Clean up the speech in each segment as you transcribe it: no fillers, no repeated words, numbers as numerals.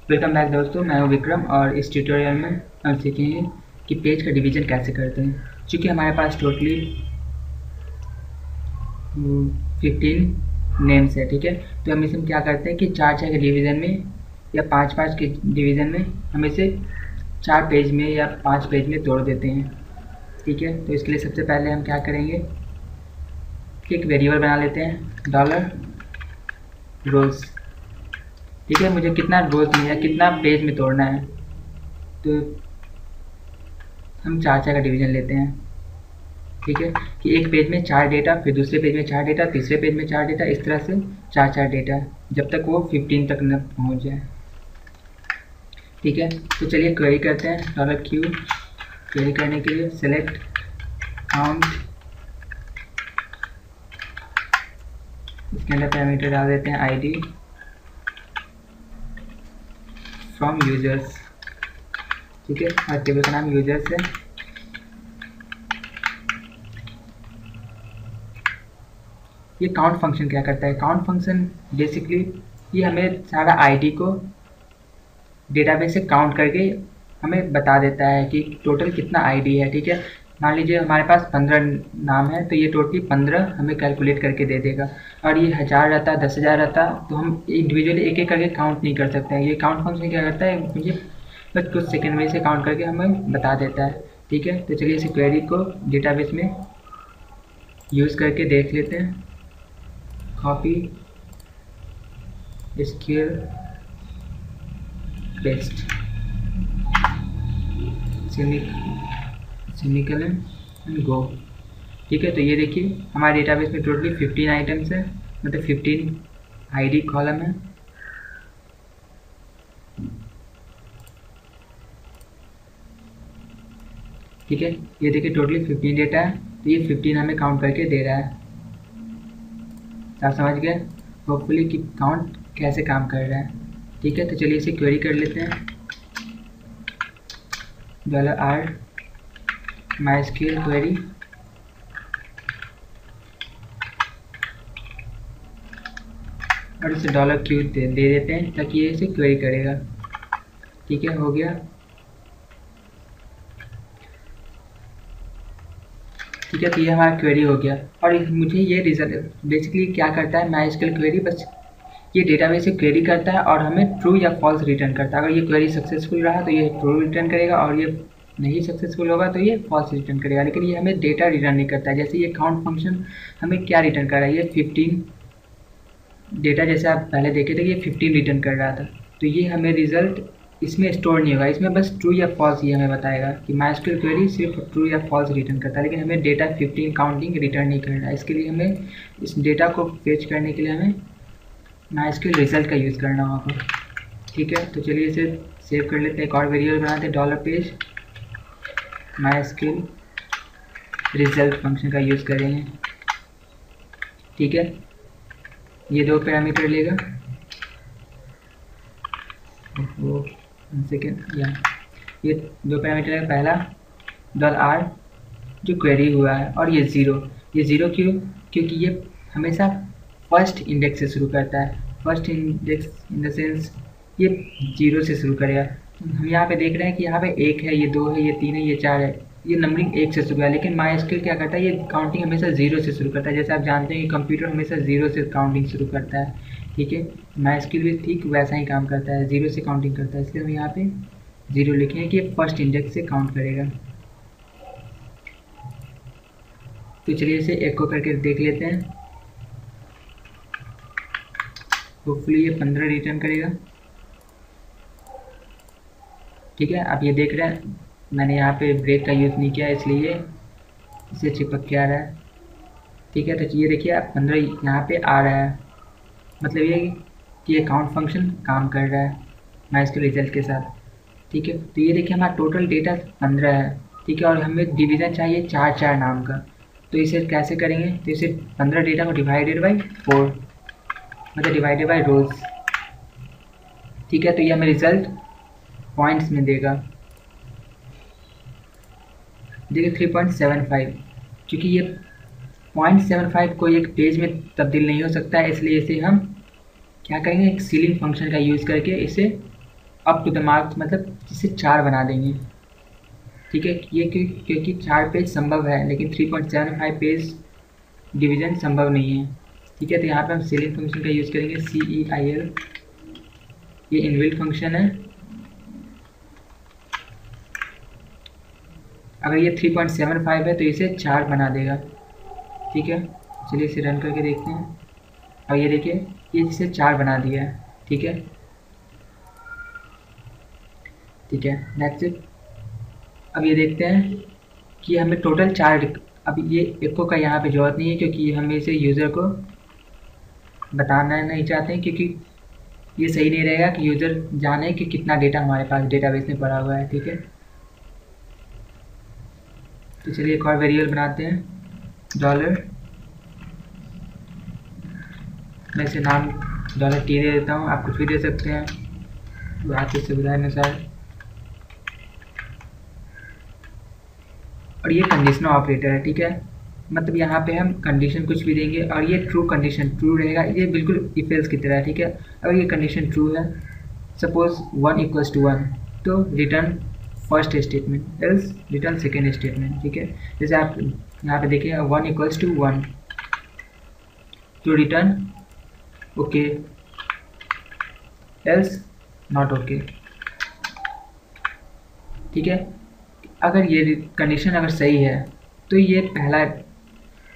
Welcome back दोस्तों, मैं हूं विक्रम और इस ट्यूटोरियल में हम सीखेंगे कि पेज का डिवीज़न कैसे करते हैं। क्योंकि हमारे पास टोटली 15 नेम्स है, ठीक है। तो हम इसमें क्या करते हैं कि चार चार के डिवीज़न में या पाँच पाँच के डिवीज़न में हम इसे 4 पेज में या 5 पेज में तोड़ देते हैं, ठीक है। तो इसके लिए सबसे पहले हम क्या करेंगे कि एक वेरिएबल बना लेते हैं डॉलर रोज़, ठीक है। मुझे कितना रोज़ में या कितना पेज में तोड़ना है, तो हम चार चार का डिवीज़न लेते हैं, ठीक है। कि एक पेज में 4 डेटा, फिर दूसरे पेज में 4 डेटा, तीसरे पेज में 4 डेटा, इस तरह से 4 डेटा जब तक वो 15 तक न पहुंच जाए, ठीक है। तो चलिए क्वेरी करते हैं $q। क्वेरी करने के लिए सेलेक्ट काउंट, इसके अंदर पैरामीटर डाल देते हैं आईडी फ्रॉम यूजर्स, ठीक है। और टेबल का नाम यूजर्स है। ये काउंट फंक्शन क्या करता है? काउंट फंक्शन बेसिकली ये हमें सारा आईडी को डेटाबेस से काउंट करके हमें बता देता है कि टोटल कितना आईडी है, ठीक है। मान लीजिए हमारे पास 15 नाम है, तो ये टोटली 15 हमें कैलकुलेट करके दे देगा। और ये 1000 रहता, 10,000 रहता, तो हम इंडिविजुअली एक एक करके काउंट नहीं कर सकते हैं। ये काउंट फंक्शन क्या करता है, मुझे बस कुछ सेकेंड में इसे काउंट करके हमें बता देता है, ठीक है। तो चलिए इस क्वेरी को डेटाबेस में यूज़ करके देख लेते हैं। Copy SQL paste semicolon and go, ठीक है। तो ये देखिए हमारे डेटाबेस में टोटली 15 आइटम्स है, मतलब 15 आईडी कॉलम है, ठीक है। ये देखिए टोटली 15 डेटा है, तो ये 15 हमें काउंट करके दे रहा है। आप समझ गए होपफुली कि काउंट कैसे काम कर रहा है, ठीक है। तो चलिए इसे क्वेरी कर लेते हैं $r MySQL क्वेरी, और इसे $q दे देते हैं ताकि ये इसे क्वेरी करेगा, ठीक है। हो गया, ठीक है। तो ये हमारा क्वेरी हो गया। और मुझे ये रिजल्ट बेसिकली क्या करता है, MySQL क्वेरी बस ये डेटाबेस से क्वेरी करता है और हमें ट्रू या फॉल्स रिटर्न करता है। अगर ये क्वेरी सक्सेसफुल रहा तो ये ट्रू रिटर्न करेगा, और ये नहीं सक्सेसफुल होगा तो ये फॉल्स रिटर्न करेगा। लेकिन ये हमें डेटा रिटर्न नहीं करता है। जैसे ये काउंट फंक्शन हमें क्या रिटर्न कर रहा है, ये 15 डेटा, जैसे आप पहले देखे थे, ये 15 रिटर्न कर रहा था। तो ये हमें रिजल्ट इसमें स्टोर नहीं होगा, इसमें बस ट्रू या फॉल्स ये हमें बताएगा कि MySQL क्वेरी सिर्फ ट्रू या फॉल्स रिटर्न करता है, लेकिन हमें डेटा 15 काउंटिंग रिटर्न नहीं करना है। इसके लिए हमें इस डेटा को फेच करने के लिए हमें MySQL रिजल्ट का यूज़ करना होगा, ठीक है। तो चलिए इसे सेव कर लेते हैं, एक और वेरिएबल बनाते हैं $पेज MySQL रिजल्ट फंक्शन का यूज़ करेंगे, ठीक है। ये 2 पैरामीटर लेगा, वो सेकेंड या ये 2 पैरामीटर है। पहला $r जो क्वेरी हुआ है, और ये ज़ीरो क्यों? क्योंकि ये हमेशा फर्स्ट इंडेक्स से शुरू करता है। First index in the sense ये 0 से शुरू करेगा। हम यहाँ पे देख रहे हैं कि यहाँ पे 1 है, ये 2 है, ये 3 है, ये 4 है, ये नंबरिंग 1 से शुरू है। लेकिन MySQL क्या करता है, ये काउंटिंग हमेशा 0 से शुरू करता है। जैसे आप जानते हैं कि कंप्यूटर हमेशा 0 से काउंटिंग शुरू करता है, ठीक है। MySQL भी ठीक वैसा ही काम करता है, 0 से काउंटिंग करता है। इसलिए हम यहाँ पे 0 लिखेंगे कि ये फर्स्ट इंडेक्स से काउंट करेगा। तो चलिए इसे एको करके देख लेते हैं। होपफुली ये 15 रिटर्न करेगा, ठीक है। आप ये देख रहे हैं मैंने यहाँ पे ब्रेक का यूज़ नहीं किया, इसलिए इसे चिपक के आ रहा है, ठीक है। तो ये देखिए आप 15 यहाँ पे आ रहा है, मतलब ये कि ये काउंट फंक्शन काम कर रहा है MySQL रिजल्ट के साथ, ठीक है। तो ये देखिए हमारा टोटल डेटा 15 है, ठीक है। और हमें डिवीज़न चाहिए 4 नाम का। तो इसे कैसे करेंगे, तो इसे 15 डेटा को डिवाइडेड बाई 4, मतलब डिवाइडेड बाई रोज, ठीक है। तो ये हमें रिजल्ट पॉइंट्स में देगा, देखिए 3.75। क्योंकि ये 0.75 कोई एक पेज में तब्दील नहीं हो सकता है, इसलिए इसे हम क्या करेंगे, एक सीलिंग फंक्शन का यूज़ करके इसे अप टू द मार्क्स मतलब जिसे 4 बना देंगे, ठीक है। ये क्योंकि 4 पेज संभव है लेकिन 3.75 पेज डिवीजन संभव नहीं है, ठीक है। तो यहाँ पे हम सीलिंग फंक्शन का यूज़ करेंगे, CEIL, ये इनबिल्ट फंक्शन है। अगर ये 3.75 है तो इसे 4 बना देगा, ठीक है। चलिए इसे रन करके देखते हैं। और ये देखिए ये इसे 4 बना दिया है, ठीक है, ठीक है। नेक्स्ट अब ये देखते हैं कि हमें टोटल 4, अब ये एको का यहाँ पे जरूरत नहीं है क्योंकि हम इसे यूज़र को बताना नहीं चाहते हैं, क्योंकि ये सही नहीं रहेगा कि यूज़र जाने कि कितना डेटा हमारे पास डेटाबेस में पड़ा हुआ है, ठीक है। तो चलिए एक और वेरिएबल बनाते हैं, डॉलर, मैं इसे नाम $t दे देता हूँ, आप कुछ भी दे सकते हैं तो आपकी सुविधा अनुसार। और ये कंडीशनल ऑपरेटर है, ठीक है, मतलब यहाँ पे हम कंडीशन कुछ भी देंगे और ये ट्रू कंडीशन ट्रू रहेगा, ये बिल्कुल इफ एल्स की तरह है, ठीक है। अगर ये कंडीशन ट्रू है, सपोज 1 = 1, तो written first statement, else return second statement, ठीक है। जैसे आप यहाँ पे देखिए 1 = 1 तो return okay, else not okay, ठीक है। अगर ये कंडीशन अगर सही है तो ये पहला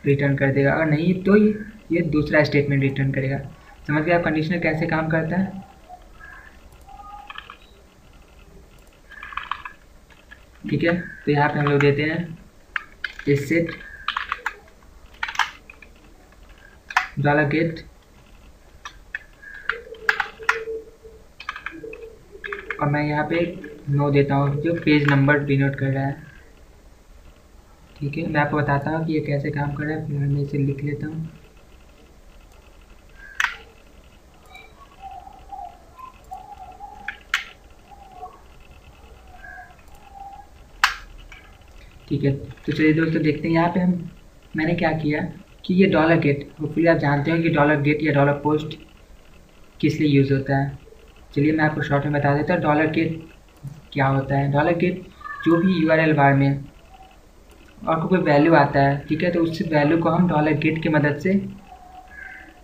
रिटर्न कर देगा, अगर नहीं तो ये दूसरा स्टेटमेंट रिटर्न करेगा। समझ गए आप कंडीशनर कैसे काम करता है, ठीक है। तो यहाँ पे हम लोग देते हैं सेट $get और मैं यहाँ पे नो देता हूँ जो पेज नंबर डिनोट कर रहा है, ठीक है। मैं आपको बताता हूँ कि ये कैसे काम कर रहा है, फिलहाल मैं इसे लिख लेता हूँ। ठीक है, तो चलिए दोस्तों देखते हैं यहाँ पे मैंने क्या किया कि ये $get, होपफुली आप जानते हो कि $get या $post किस लिए यूज़ होता है। चलिए मैं आपको शॉर्ट में बता देता हूँ $get क्या होता है। $get जो भी URL बार में आपको कोई वैल्यू आता है, ठीक है, तो उस वैल्यू को हम $get की मदद से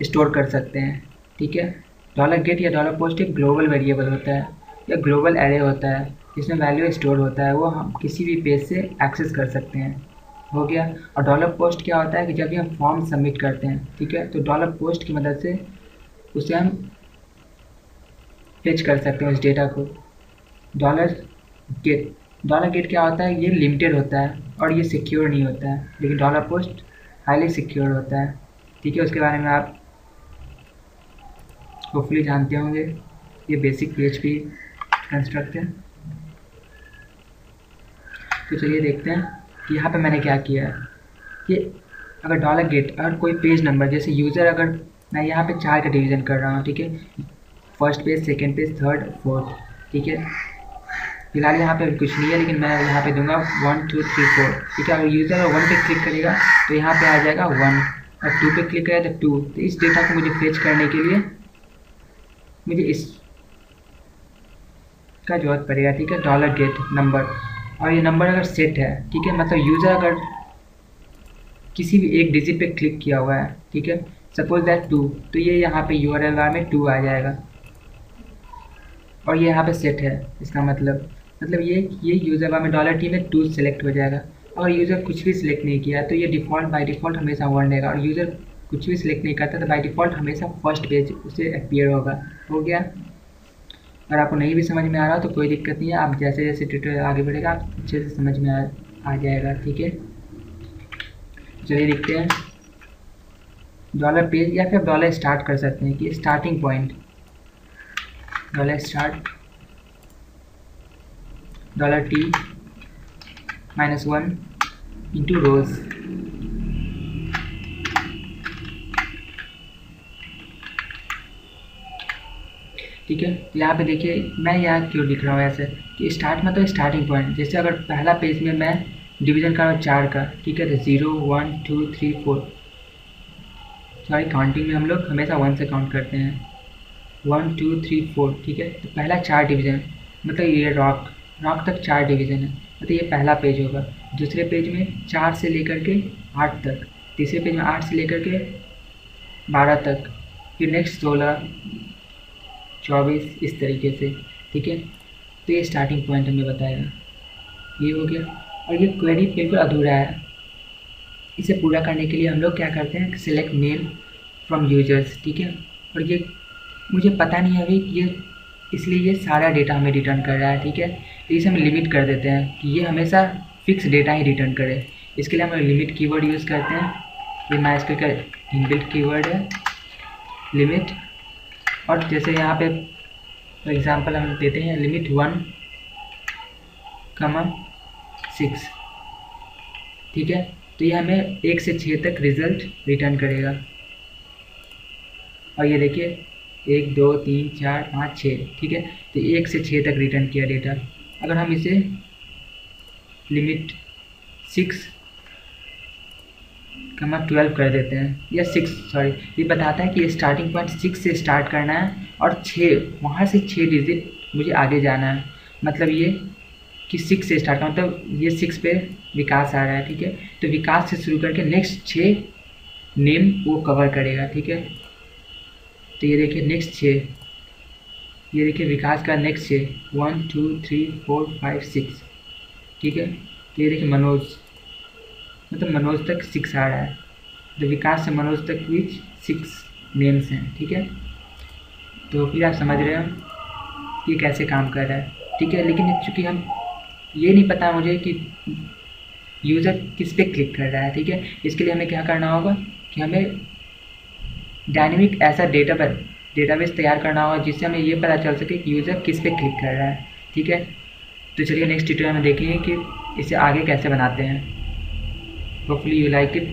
स्टोर कर सकते हैं, ठीक है। $get या $post एक ग्लोबल वेरिएबल होता है या ग्लोबल एरे होता है जिसमें वैल्यू स्टोर होता है, वो हम किसी भी पेज से एक्सेस कर सकते हैं, हो गया। और $post क्या होता है कि जब भी हम फॉर्म सबमिट करते हैं, ठीक है, तो $post की मदद से उसे हम फेच कर सकते हैं उस डेटा को। $get क्या होता है, ये लिमिटेड होता है और ये सिक्योर नहीं होता है, लेकिन $post हाईली सिक्योर होता है, ठीक है। उसके बारे में आप होपफुली जानते होंगे, ये बेसिक PHP कंस्ट्रक्ट है। तो चलिए देखते हैं कि यहाँ पे मैंने क्या किया है कि अगर $get अगर कोई पेज नंबर, जैसे यूज़र, अगर मैं यहाँ पे 4 का डिवीज़न कर रहा हूँ, ठीक है, first page, second page, third, fourth, ठीक है। फिलहाल यहाँ पे कुछ नहीं है लेकिन मैं यहाँ पे दूंगा 1 2 3 4, ठीक है। अगर यूज़र 1 पे क्लिक करेगा तो यहाँ पे आ जाएगा 1, और 2 पे क्लिक करेगा तो 2। तो इस डेटा को मुझे फेच करने के लिए मुझे इस का जरूरत पड़ेगा, ठीक है, $get नंबर। और ये नंबर अगर सेट है, ठीक है, मतलब यूज़र अगर किसी भी एक डिजिट पे क्लिक किया हुआ है, ठीक है, सपोज दैट 2, तो ये यहाँ पे URL बार में 2 आ जाएगा और ये यहाँ पे सेट है, इसका मतलब ये यूज़र बार में $t में 2 सेलेक्ट हो जाएगा। अगर यूज़र कुछ भी सिलेक्ट नहीं किया तो ये बाई डिफ़ॉल्ट हमेशा 1 रहेगा, और यूज़र कुछ भी सिलेक्ट नहीं करता तो बाई डिफ़ॉल्ट हमेशा फर्स्ट पेज उसे अपीयर होगा, हो गया। अगर आपको नहीं भी समझ में आ रहा तो कोई दिक्कत नहीं है, आप जैसे जैसे ट्यूटोरियल आगे बढ़ेगा आप अच्छे से समझ में आ जाएगा, ठीक है। चलिए देखते हैं $पेज या फिर $start कर सकते हैं कि starting point $start $t -1 into रोज, ठीक है। तो यहाँ पे देखिए मैं यहाँ क्यों लिख रहा हूँ ऐसे कि स्टार्ट में तो स्टार्टिंग पॉइंट, जैसे अगर पहला पेज में मैं डिवीज़न कर रहा हूँ 4 का, ठीक है, तो 0 1 2 3 4, सॉरी काउंटिंग में हम लोग हमेशा 1 से काउंट करते हैं, 1 2 3 4, ठीक है। तो पहला 4 डिवीज़न, मतलब ये रॉक तक 4 डिवीज़न है, मतलब ये पहला पेज होगा। दूसरे पेज में 4 से लेकर के 8 तक, तीसरे पेज में 8 से लेकर के 12 तक, फिर नेक्स्ट 16 24 इस तरीके से, ठीक है। तो ये स्टार्टिंग पॉइंट हमें बताएगा, ये हो गया। और ये क्वेरी बिल्कुल अधूरा है, इसे पूरा करने के लिए हम लोग क्या करते हैं, सिलेक्ट नेम फ्रॉम यूजर्स, ठीक है। और ये मुझे पता नहीं है अभी ये, इसलिए ये सारा डेटा हमें रिटर्न कर रहा है, ठीक है। तो इसे हम लिमिट कर देते हैं कि ये हमेशा फिक्स डेटा ही रिटर्न करे। इसके लिए हम लिमिट कीवर्ड यूज़ करते हैं, ये MySQL का इनबिल्ट कीवर्ड है लिमिट। और जैसे यहाँ पे फॉर एग्जांपल हम देते हैं लिमिट 1, 6, ठीक है। तो ये हमें 1 से 6 तक रिजल्ट रिटर्न करेगा। और ये देखिए 1 2 3 4 5 6, ठीक है। तो 1 से 6 तक रिटर्न किया डेटा। अगर हम इसे लिमिट 6, 12 कर देते हैं, या 6 सॉरी, ये बताता है कि ये स्टार्टिंग पॉइंट 6 से स्टार्ट करना है और 6 वहाँ से 6 डिजिट मुझे आगे जाना है। मतलब ये कि 6 से स्टार्ट करना, मतलब ये 6 पे विकास आ रहा है, ठीक है। तो विकास से शुरू करके नेक्स्ट 6 नेम वो कवर करेगा, ठीक है। तो ये देखिए नेक्स्ट 6, ये देखिए विकास का नेक्स्ट 6 1 2 3 4 5 6, ठीक है। तो ये देखिए मनोज, मतलब मनोज तक 6 आ रहा है, तो विकास से मनोज तक भी 6 नेम्स हैं, ठीक है। तो फिर आप समझ रहे हो कि कैसे काम कर रहा है, ठीक है। लेकिन चूँकि हम ये नहीं पता मुझे कि यूज़र किस पे क्लिक कर रहा है, ठीक है। इसके लिए हमें क्या करना होगा कि हमें डायनेमिक ऐसा डेटाबेस तैयार करना होगा जिससे हमें ये पता चल सके कि यूज़र किस पे क्लिक कर रहा है, ठीक है। तो चलिए नेक्स्ट ट्यूटोरियल में देखेंगे कि इसे आगे कैसे बनाते हैं। Hopefully you like it.